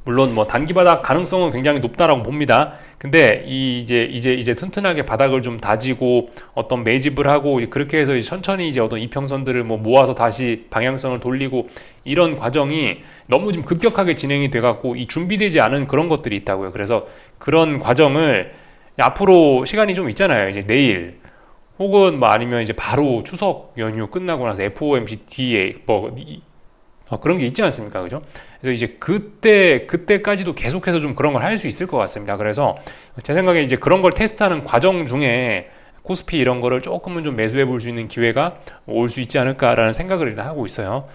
물론 뭐 단기 바닥 가능성은 굉장히 높다라고 봅니다. 근데 이제 튼튼하게 바닥을 좀 다지고 어떤 매집을 하고 그렇게 해서 천천히 이제 어떤 이평선들을 뭐 모아서 다시 방향성을 돌리고 이런 과정이 너무 좀 급격하게 진행이 돼 갖고 이 준비되지 않은 그런 것들이 있다고요. 그래서 그런 과정을 앞으로 시간이 좀 있잖아요. 이제 내일 혹은 뭐 아니면 이제 바로 추석 연휴 끝나고 나서 FOMC 뒤에 뭐 그런 게 있지 않습니까? 그죠? 그래서 이제 그때까지도 계속해서 좀 그런 걸 할 수 있을 것 같습니다. 그래서 제 생각에 이제 그런 걸 테스트하는 과정 중에 코스피 이런 거를 조금은 좀 매수해 볼 수 있는 기회가 올 수 있지 않을까라는 생각을 일단 하고 있어요.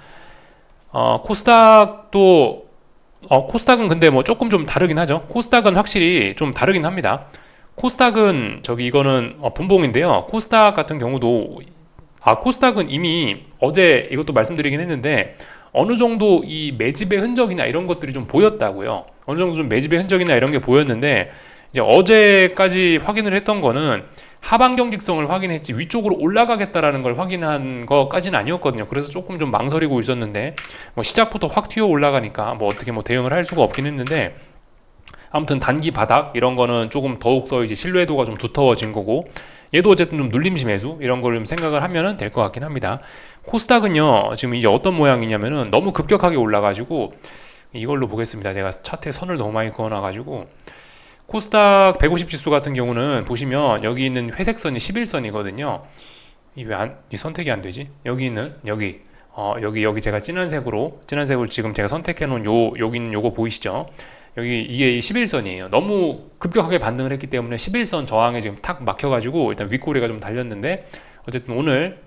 코스닥은 근데 뭐 조금 좀 다르긴 하죠. 코스닥은 확실히 좀 다르긴 합니다. 코스닥은 이거는 분봉인데요. 코스닥 같은 경우도 코스닥은 이미 어제 이것도 말씀드리긴 했는데 어느 정도 이 매집의 흔적이나 이런 것들이 좀 보였다고요. 어느 정도 좀 매집의 흔적이나 이런 게 보였는데 이제 어제까지 확인을 했던 거는 하방 경직성을 확인했지 위쪽으로 올라가겠다라는 걸 확인한 것까지는 아니었거든요. 그래서 조금 좀 망설이고 있었는데 뭐 시작부터 확 튀어 올라가니까 뭐 어떻게 뭐 대응을 할 수가 없긴 했는데 아무튼 단기 바닥 이런 거는 조금 더욱더 이제 신뢰도가 좀 두터워진 거고 얘도 어쨌든 좀 눌림시 매수 이런 걸 좀 생각을 하면은 될 것 같긴 합니다. 코스닥은요 지금 이제 어떤 모양이냐면은 너무 급격하게 올라가지고 이걸로 보겠습니다. 제가 차트에 선을 너무 많이 그어놔가지고 코스닥 150 지수 같은 경우는 보시면 여기 있는 회색 선이 11선이거든요. 이 선택이 안 되지? 여기 제가 진한색으로 지금 제가 선택해 놓은 여기 있는 요거 보이시죠? 이게 11선이에요. 너무 급격하게 반등을 했기 때문에 11선 저항에 지금 탁 막혀가지고 일단 윗꼬리가 좀 달렸는데 어쨌든 오늘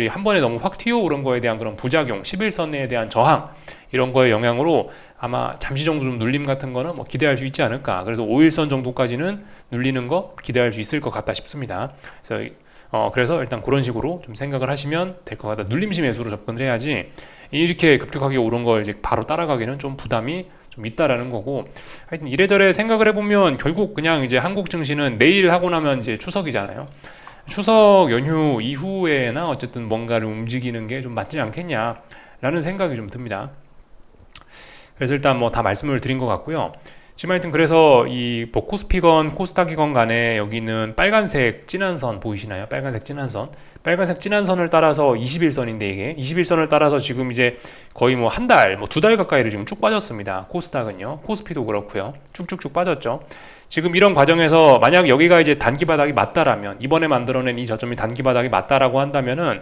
한 번에 너무 확 튀어오른 거에 대한 그런 부작용, 11선에 대한 저항 이런 거의 영향으로 아마 잠시 정도 좀 눌림 같은 거는 뭐 기대할 수 있지 않을까. 그래서 5일선 정도까지는 눌리는 거 기대할 수 있을 것 같다 싶습니다. 그래서 일단 그런 식으로 좀 생각을 하시면 될 것 같다. 눌림시 매수로 접근을 해야지 이렇게 급격하게 오른 걸 이제 바로 따라가기는 좀 부담이 좀 있다라는 거고 하여튼 이래저래 생각을 해보면 결국 그냥 이제 한국 증시는 내일 하고 나면 이제 추석이잖아요. 추석 연휴 이후에나 어쨌든 뭔가를 움직이는 게 좀 맞지 않겠냐라는 생각이 좀 듭니다. 그래서 일단 뭐 다 말씀을 드린 것 같고요. 지금 하여튼 그래서 이 뭐 코스피건 코스닥이건 간에 여기는 빨간색 진한 선 보이시나요? 빨간색 진한 선. 빨간색 진한 선을 따라서 21선인데 이게 21선을 따라서 지금 이제 거의 뭐 한 달, 뭐 두 달 가까이를 지금 쭉 빠졌습니다. 코스닥은요. 코스피도 그렇고요. 쭉쭉쭉 빠졌죠. 지금 이런 과정에서 만약 여기가 이제 단기 바닥이 맞다라면 이번에 만들어낸 이 저점이 단기 바닥이 맞다라고 한다면은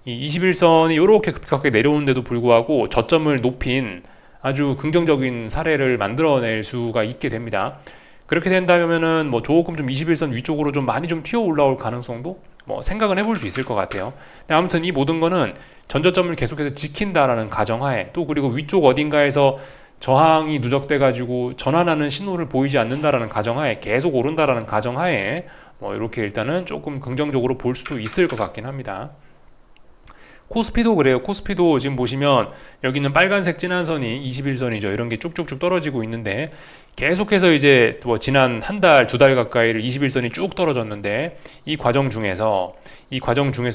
이 21선이 이렇게 급격하게 내려오는데도 불구하고 저점을 높인 아주 긍정적인 사례를 만들어낼 수가 있게 됩니다. 그렇게 된다면은 뭐 조금 좀 21선 위쪽으로 좀 많이 좀 튀어 올라올 가능성도 뭐 생각은 해볼 수 있을 것 같아요. 근데 아무튼 이 모든 거는 전저점을 계속해서 지킨다라는 가정하에 또 그리고 위쪽 어딘가에서 저항이 누적돼 가지고 전환하는 신호를 보이지 않는다라는 가정하에 계속 오른다라는 가정하에 뭐 이렇게 일단은 조금 긍정적으로 볼 수도 있을 것 같긴 합니다. 코스피도 그래요. 코스피도 지금 보시면 여기는 빨간색 진한 선이 21선이죠. 이런 게 쭉쭉쭉 떨어지고 있는데 계속해서 이제 뭐 지난 한 달, 두 달 가까이를 21선이 쭉 떨어졌는데 이 과정 중에서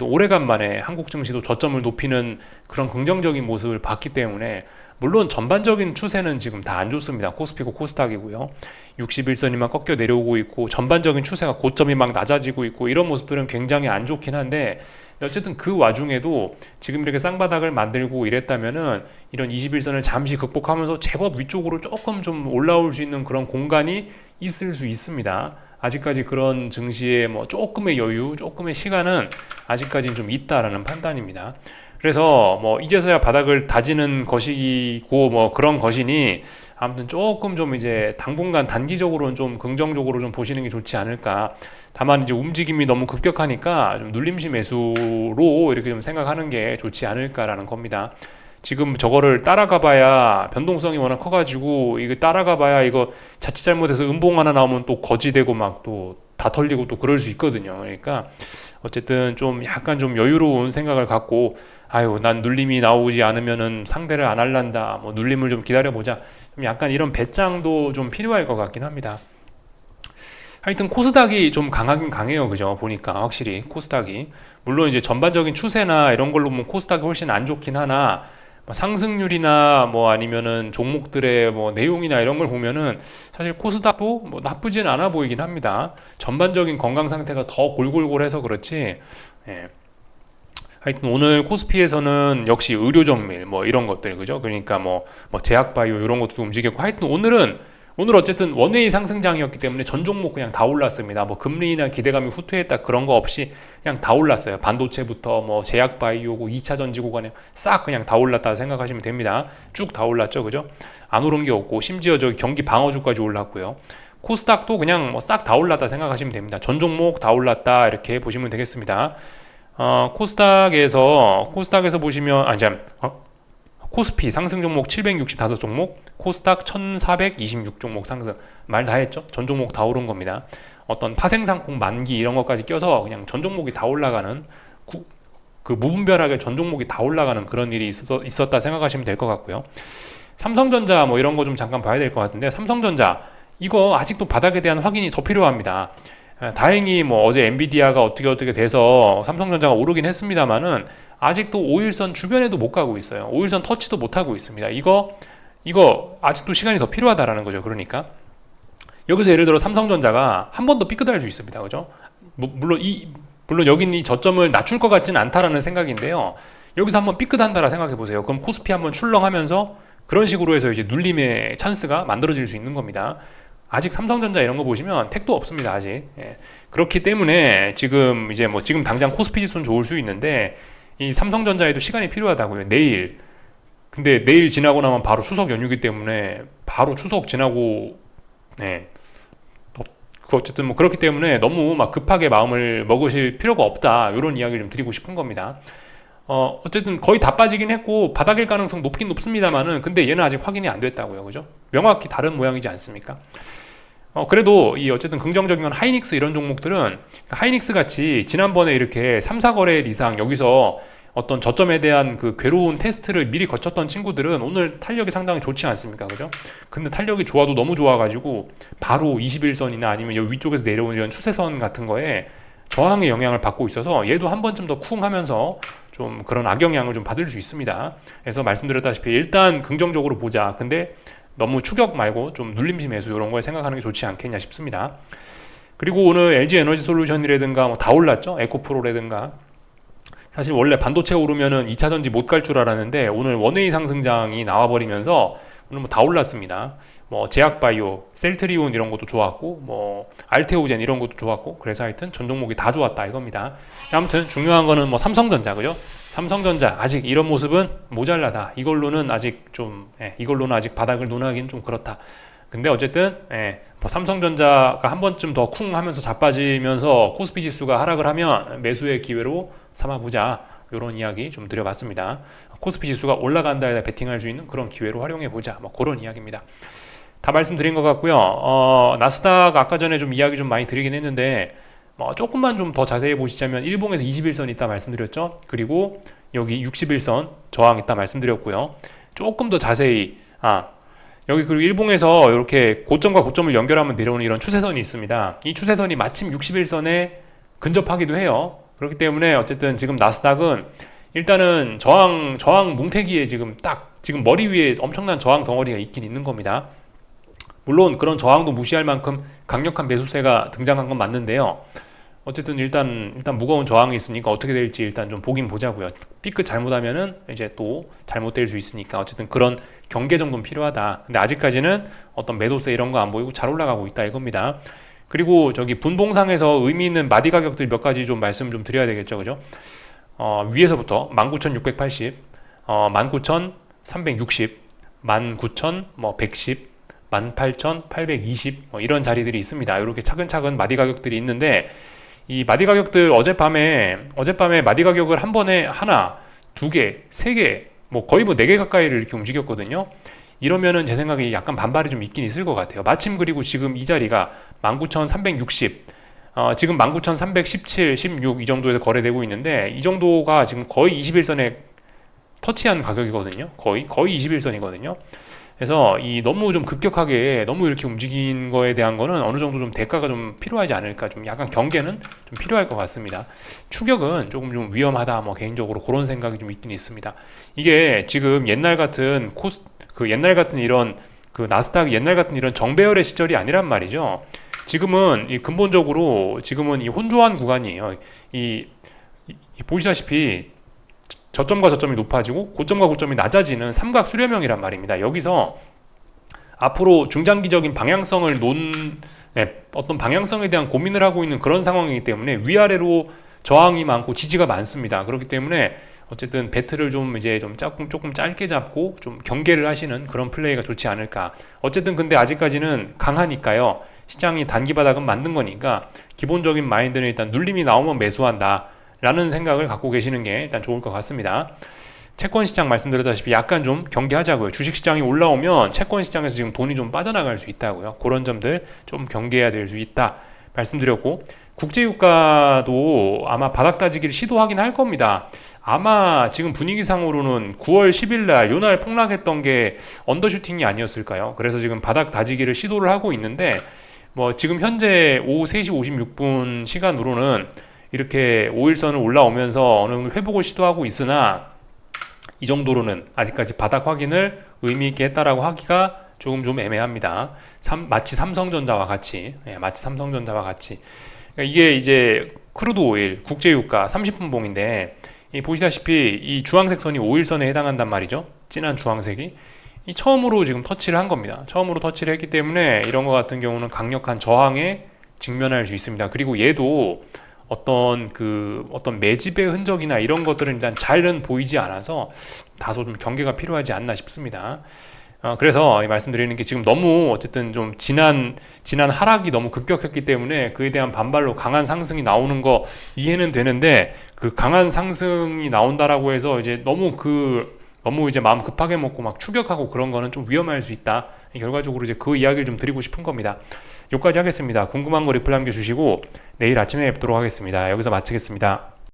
오래간만에 한국 증시도 저점을 높이는 그런 긍정적인 모습을 봤기 때문에 물론 전반적인 추세는 지금 다 안 좋습니다. 코스피고 코스닥이고요. 61선이만 꺾여 내려오고 있고 전반적인 추세가 고점이 막 낮아지고 있고 이런 모습들은 굉장히 안 좋긴 한데 어쨌든 그 와중에도 지금 이렇게 쌍바닥을 만들고 이랬다면은 이런 21선을 잠시 극복하면서 제법 위쪽으로 조금 좀 올라올 수 있는 그런 공간이 있을 수 있습니다. 아직까지 그런 증시에 뭐 조금의 여유, 조금의 시간은 아직까지는 좀 있다라는 판단입니다. 그래서 뭐 이제서야 바닥을 다지는 것이고 뭐 그런 것이니 아무튼 조금 좀 이제 당분간 단기적으로는 좀 긍정적으로 좀 보시는 게 좋지 않을까. 다만 이제 움직임이 너무 급격하니까 좀 눌림시 매수로 이렇게 좀 생각하는 게 좋지 않을까라는 겁니다. 지금 저거를 따라가 봐야 변동성이 워낙 커가지고 이거 따라가 봐야 이거 자칫 잘못해서 음봉 하나 나오면 또 거지되고 막 또 다 털리고 또 그럴 수 있거든요. 그러니까 어쨌든 좀 약간 좀 여유로운 생각을 갖고 아유 난 눌림이 나오지 않으면은 상대를 안 할란다 뭐 눌림을 좀 기다려보자 좀 약간 이런 배짱도 좀 필요할 것 같긴 합니다. 하여튼 코스닥이 좀 강하긴 강해요. 그죠? 보니까 확실히 코스닥이 물론 이제 전반적인 추세나 이런 걸로 보면 코스닥이 훨씬 안 좋긴 하나 뭐 상승률이나 뭐 아니면은 종목들의 뭐 내용이나 이런 걸 보면은 사실 코스닥도 뭐 나쁘진 않아 보이긴 합니다. 전반적인 건강 상태가 더 골골골해서 그렇지. 예. 하여튼 오늘 코스피에서는 역시 의료 정밀 뭐 이런 것들 그죠? 그러니까 뭐 제약바이오 이런 것도 움직였고 하여튼 오늘 어쨌든 원웨이 상승장이었기 때문에 전 종목 그냥 다 올랐습니다. 뭐 금리나 기대감이 후퇴했다 그런 거 없이 그냥 다 올랐어요. 반도체부터 뭐 제약바이오고 2차 전지고 간에 싹 그냥 다 올랐다 생각하시면 됩니다. 쭉 다 올랐죠, 그죠? 안 오른 게 없고 심지어 저기 경기 방어주까지 올랐고요. 코스닥도 그냥 뭐 싹 다 올랐다 생각하시면 됩니다. 전 종목 다 올랐다 이렇게 보시면 되겠습니다. 코스닥에서 보시면 코스피 상승 종목 765종목, 코스닥 1426종목 상승. 말 다 했죠? 전 종목 다 오른 겁니다. 어떤 파생상품 만기 이런 것까지 껴서 그냥 전 종목이 다 올라가는 그 무분별하게 전 종목이 다 올라가는 그런 일이 있었다 생각하시면 될 것 같고요. 삼성전자 뭐 이런 거 좀 잠깐 봐야 될 것 같은데 삼성전자 이거 아직도 바닥에 대한 확인이 더 필요합니다. 다행히 뭐 어제 엔비디아가 어떻게 돼서 삼성전자가 오르긴 했습니다만은 아직도 5일선 주변에도 못 가고 있어요. 5일선 터치도 못 하고 있습니다. 이거 아직도 시간이 더 필요하다라는 거죠. 그러니까 여기서 예를 들어 삼성전자가 한 번 더 삐끗할 수 있습니다. 그죠? 물론 여긴 이 저점을 낮출 것 같지는 않다라는 생각인데요. 여기서 한번 삐끗한다라 생각해 보세요. 그럼 코스피 한번 출렁하면서 그런 식으로 해서 이제 눌림의 찬스가 만들어질 수 있는 겁니다. 아직 삼성전자 이런 거 보시면 택도 없습니다. 아직. 예. 그렇기 때문에 지금 이제 뭐 지금 당장 코스피 지수는 좋을 수 있는데 이 삼성전자에도 시간이 필요하다고요. 내일. 근데 내일 지나고 나면 바로 추석 연휴기 때문에 바로 추석 지나고 네. 어쨌든 뭐 그렇기 때문에 너무 막 급하게 마음을 먹으실 필요가 없다. 이런 이야기를 좀 드리고 싶은 겁니다. 어쨌든 거의 다 빠지긴 했고 바닥일 가능성 높긴 높습니다만은 근데 얘는 아직 확인이 안 됐다고요. 그죠? 명확히 다른 모양이지 않습니까? 그래도 이 어쨌든 긍정적인 건 하이닉스 이런 종목들은 하이닉스 같이 지난번에 이렇게 3, 4거래일 이상 여기서 어떤 저점에 대한 그 괴로운 테스트를 미리 거쳤던 친구들은 오늘 탄력이 상당히 좋지 않습니까? 그죠? 근데 탄력이 좋아도 너무 좋아가지고 바로 21선이나 아니면 여기 위쪽에서 내려오는 이런 추세선 같은 거에 저항의 영향을 받고 있어서 얘도 한 번쯤 더 쿵 하면서 좀 그런 악영향을 좀 받을 수 있습니다. 그래서 말씀드렸다시피 일단 긍정적으로 보자. 근데 너무 추격 말고 좀 눌림시 매수 이런 걸 생각하는 게 좋지 않겠냐 싶습니다. 그리고 오늘 LG 에너지 솔루션이라든가 뭐 다 올랐죠. 에코프로라든가. 사실 원래 반도체 오르면은 2차 전지 못 갈 줄 알았는데 오늘 원웨이 상승장이 나와버리면서 오늘 뭐 다 올랐습니다. 뭐 제약바이오, 셀트리온 이런 것도 좋았고 뭐 알테오젠 이런 것도 좋았고 그래서 하여튼 전 종목이 다 좋았다 이겁니다. 아무튼 중요한 거는 뭐 삼성전자 그죠? 삼성전자 아직 이런 모습은 모자라다. 이걸로는 아직 바닥을 논하기는 좀 그렇다. 근데 어쨌든 뭐 삼성전자가 한 번쯤 더 쿵 하면서 자빠지면서 코스피 지수가 하락을 하면 매수의 기회로 삼아보자. 이런 이야기 좀 드려봤습니다. 코스피 지수가 올라간다에 베팅할 수 있는 그런 기회로 활용해보자. 뭐 그런 이야기입니다. 다 말씀드린 것 같고요. 나스닥 아까 전에 좀 이야기 좀 많이 드리긴 했는데 조금만 좀 더 자세히 보시자면 일봉에서 21선 있다 말씀드렸죠. 그리고 여기 61선 저항 있다 말씀드렸고요. 조금 더 자세히 여기 그리고 일봉에서 이렇게 고점과 고점을 연결하면 내려오는 이런 추세선이 있습니다. 이 추세선이 마침 61선에 근접하기도 해요. 그렇기 때문에 어쨌든 지금 나스닥은 일단은 저항 뭉태기에 지금 머리 위에 엄청난 저항 덩어리가 있긴 있는 겁니다. 물론 그런 저항도 무시할 만큼 강력한 매수세가 등장한 건 맞는데요. 어쨌든 일단 무거운 저항이 있으니까 어떻게 될지 일단 좀 보긴 보자고요. 삐끗 잘못하면은 이제 또 잘못될 수 있으니까 어쨌든 그런 경계 정도는 필요하다. 근데 아직까지는 어떤 매도세 이런 거 안 보이고 잘 올라가고 있다 이겁니다. 그리고 저기 분봉상에서 의미 있는 마디 가격들 몇 가지 좀 말씀 좀 드려야 되겠죠, 그죠? 위에서부터 19,680, 19,360, 19,110, 18,820 이런 자리들이 있습니다. 이렇게 차근차근 마디 가격들이 있는데 이 마디 가격들 어젯밤에 마디 가격을 한 번에 하나, 두 개, 세 개, 뭐 거의 뭐 네 개 가까이를 이렇게 움직였거든요. 이러면은 제 생각에 약간 반발이 좀 있긴 있을 것 같아요. 마침 그리고 지금 이 자리가 19,360, 지금 19,317, 16 이 정도에서 거래되고 있는데 이 정도가 지금 거의 21선에 터치한 가격이거든요. 거의 21선이거든요. 그래서 이 너무 좀 급격하게 너무 이렇게 움직인 거에 대한 거는 어느 정도 좀 대가가 좀 필요하지 않을까, 좀 약간 경계는 좀 필요할 것 같습니다. 추격은 조금 좀 위험하다, 뭐 개인적으로 그런 생각이 좀 있긴 있습니다. 이게 지금 옛날 같은 이런 나스닥 옛날 같은 이런 정배열의 시절이 아니란 말이죠. 지금은 근본적으로 지금은 이 혼조한 구간이에요. 보시다시피 저점과 저점이 높아지고 고점과 고점이 낮아지는 삼각 수렴형이란 말입니다. 여기서 앞으로 중장기적인 방향성을 어떤 방향성에 대한 고민을 하고 있는 그런 상황이기 때문에 위아래로 저항이 많고 지지가 많습니다. 그렇기 때문에 어쨌든 배틀을 좀 조금 짧게 잡고 좀 경계를 하시는 그런 플레이가 좋지 않을까. 어쨌든 근데 아직까지는 강하니까요. 시장이 단기 바닥은 만든 거니까 기본적인 마인드는 일단 눌림이 나오면 매수한다 라는 생각을 갖고 계시는 게 일단 좋을 것 같습니다. 채권 시장 말씀드렸다시피 약간 좀 경계하자고요. 주식 시장이 올라오면 채권 시장에서 지금 돈이 좀 빠져나갈 수 있다고요. 그런 점들 좀 경계해야 될 수 있다 말씀드렸고, 국제유가도 아마 바닥 다지기를 시도하긴 할 겁니다. 아마 지금 분위기상으로는 9월 10일 날 요날 폭락했던 게 언더슈팅이 아니었을까요? 그래서 지금 바닥 다지기를 시도를 하고 있는데 뭐 지금 현재 오후 3시 56분 시간으로는 이렇게 5일선을 올라오면서 어느 정도 회복을 시도하고 있으나 이 정도로는 아직까지 바닥 확인을 의미 있게 했다라고 하기가 조금 좀 애매합니다. 마치 삼성전자와 같이. 그러니까 이게 이제 크루드 오일, 국제유가 30분 봉인데 보시다시피 이 주황색 선이 5일선에 해당한단 말이죠. 진한 주황색이. 이 처음으로 지금 터치를 한 겁니다. 처음으로 터치를 했기 때문에 이런 것 같은 경우는 강력한 저항에 직면할 수 있습니다. 그리고 얘도 어떤 매집의 흔적이나 이런 것들은 일단 잘은 보이지 않아서 다소 좀 경계가 필요하지 않나 싶습니다. 그래서 말씀드리는 게 지금 너무 어쨌든 좀 지난 하락이 너무 급격했기 때문에 그에 대한 반발로 강한 상승이 나오는 거 이해는 되는데, 그 강한 상승이 나온다라고 해서 이제 너무 이제 마음 급하게 먹고 막 추격하고 그런 거는 좀 위험할 수 있다. 결과적으로 이제 그 이야기를 좀 드리고 싶은 겁니다. 여기까지 하겠습니다. 궁금한 거 리플 남겨주시고 내일 아침에 뵙도록 하겠습니다. 여기서 마치겠습니다.